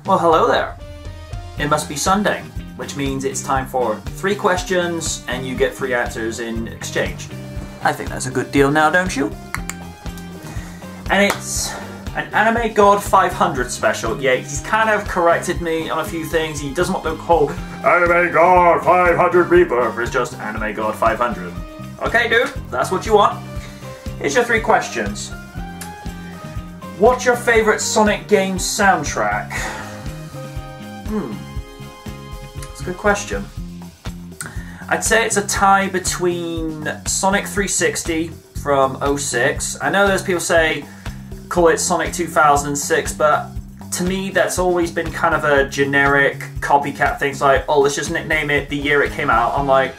Well, hello there. It must be Sunday, which means it's time for 3 questions and you get 3 answers in exchange. I think that's a good deal now, don't you? And it's an AnimeGod500 special. Yeah, he's kind of corrected me on a few things. He doesn't want the whole AnimeGod500 rebirth. It's just AnimeGod500. Okay, dude, that's what you want. Here's your 3 questions. What's your favorite Sonic game soundtrack? That's a good question. I'd say it's a tie between Sonic 360 from 06. I know there's people say call it Sonic 2006, but to me that's always been kind of a generic copycat thing. It's like, oh, let's just nickname it the year it came out. I'm like,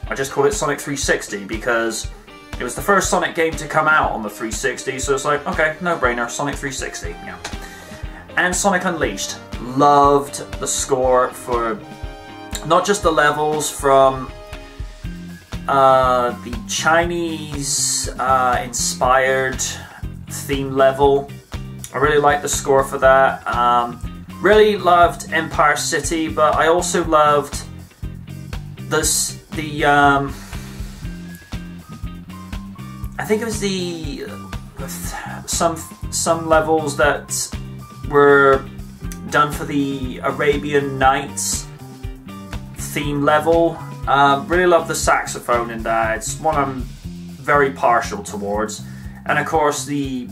I just call it Sonic 360 because it was the first Sonic game to come out on the 360, so it's like, okay, no-brainer, Sonic 360, yeah. And Sonic Unleashed. Loved the score for not just the levels from the Chinese inspired theme level. I really liked the score for that. Really loved Empire City, but I also loved I think it was some levels that were done for the Arabian Nights theme level. Really love the saxophone in that. It's one I'm very partial towards. And of course the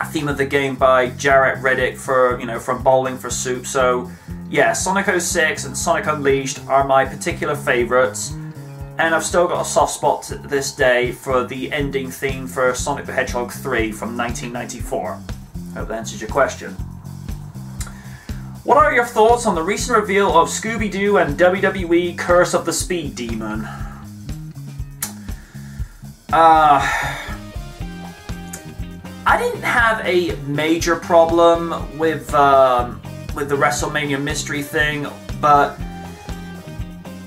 theme of the game by Jarrett Reddick for, from Bowling for Soup. So yeah, Sonic 06 and Sonic Unleashed are my particular favourites. And I've still got a soft spot to this day for the ending theme for Sonic the Hedgehog 3 from 1994. Hope that answers your question. What are your thoughts on the recent reveal of Scoby Doo and WWE Curse of the Speed Demon? I didn't have a major problem with the WrestleMania mystery thing, but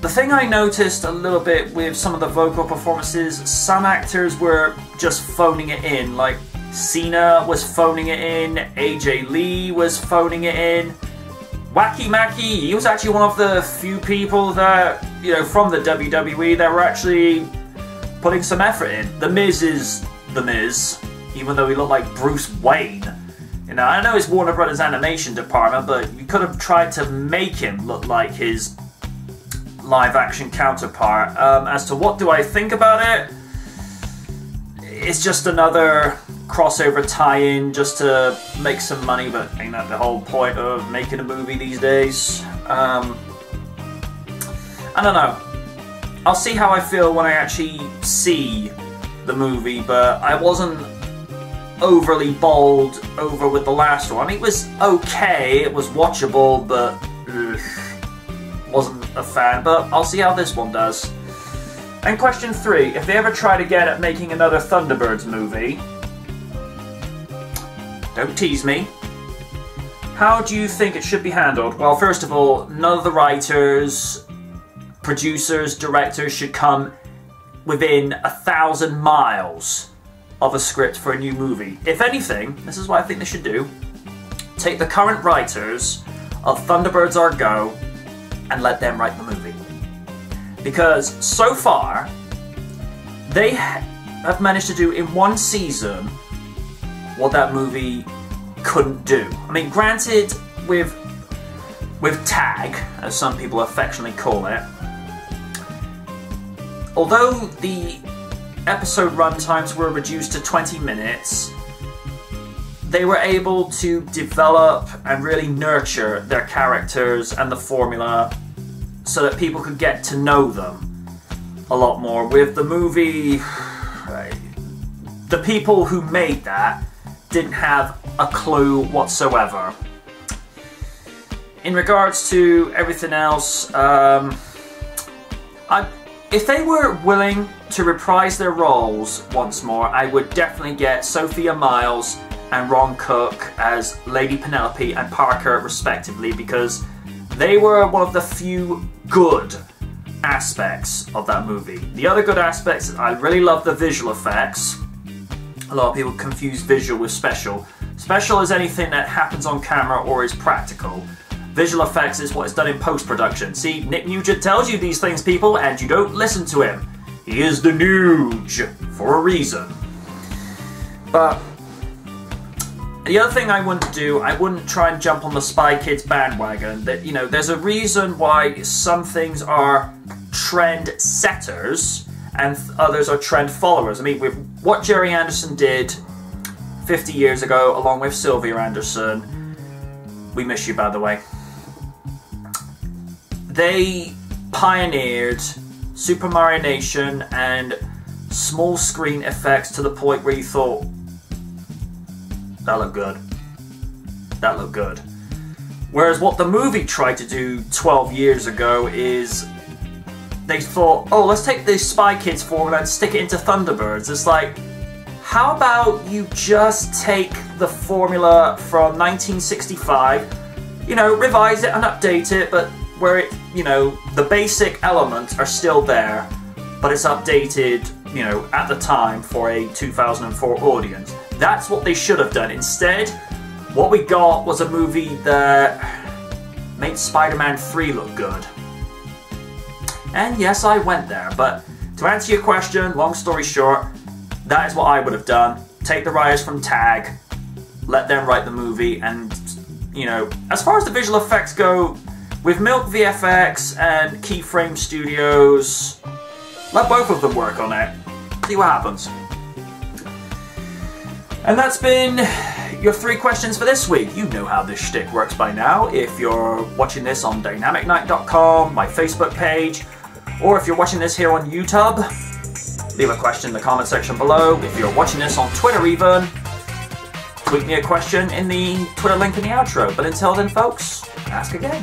the thing I noticed a little bit with some of the vocal performances, some actors were just phoning it in. Like Cena was phoning it in, AJ Lee was phoning it in. Wacky Mackey, he was actually one of the few people that, from the WWE that were actually putting some effort in. The Miz is The Miz, even though he looked like Bruce Wayne. I know it's Warner Brothers animation department, but you could have tried to make him look like his live-action counterpart. As to what do I think about it, it's just another crossover tie-in just to make some money, but ain't that the whole point of making a movie these days? I don't know. I'll see how I feel when I actually see the movie, but I wasn't overly bowled over with the last one. It was okay, it was watchable, but wasn't a fan, but I'll see how this one does. And question 3, if they ever tried again at making another Thunderbirds movie, don't tease me, how do you think it should be handled? Well, first of all, none of the writers, producers, directors should come within 1,000 miles of a script for a new movie. If anything, this is what I think they should do, take the current writers of Thunderbirds Are Go and let them write the movie. Because so far, they have managed to do in one season what that movie couldn't do. I mean, granted, with tag, as some people affectionately call it, although the episode runtimes were reduced to 20 minutes, they were able to develop and really nurture their characters and the formula so that people could get to know them a lot more. With the movie, the people who made that didn't have a clue whatsoever. In regards to everything else, if they were willing to reprise their roles once more, I would definitely get Sophia Myles and Ron Cook as Lady Penelope and Parker respectively, because they were one of the few good aspects of that movie. The other good aspects, I really love the visual effects. A lot of people confuse visual with special. Special is anything that happens on camera or is practical. Visual effects is what is done in post-production. See, Nick Nugent tells you these things, people, and you don't listen to him. He is the Nuge, for a reason. But the other thing I wouldn't do, I wouldn't try and jump on the Spy Kids bandwagon. That, you know, there's a reason why some things are trend setters and others are trend followers. I mean, with what Jerry Anderson did 50 years ago, along with Sylvia Anderson, we miss you, by the way. They pioneered Super Mario Nation and small screen effects to the point where you thought, that looked good. That looked good. Whereas what the movie tried to do 12 years ago is they thought, oh, let's take this Spy Kids formula and stick it into Thunderbirds. It's like, how about you just take the formula from 1965, you know, revise it and update it, but where it, you know, the basic elements are still there, but it's updated, you know, at the time for a 2004 audience. That's what they should have done. Instead, what we got was a movie that made Spider-Man 3 look good. And yes, I went there, but to answer your question, long story short, that is what I would have done. Take the writers from TAG, let them write the movie, and, you know, as far as the visual effects go, with Milk VFX and Keyframe Studios, let both of them work on it. See what happens. And that's been your 3 questions for this week. You know how this shtick works by now. If you're watching this on dynamicnight.com, my Facebook page, or if you're watching this here on YouTube, leave a question in the comment section below. If you're watching this on Twitter even, tweet me a question in the Twitter link in the outro. But until then, folks, ask again.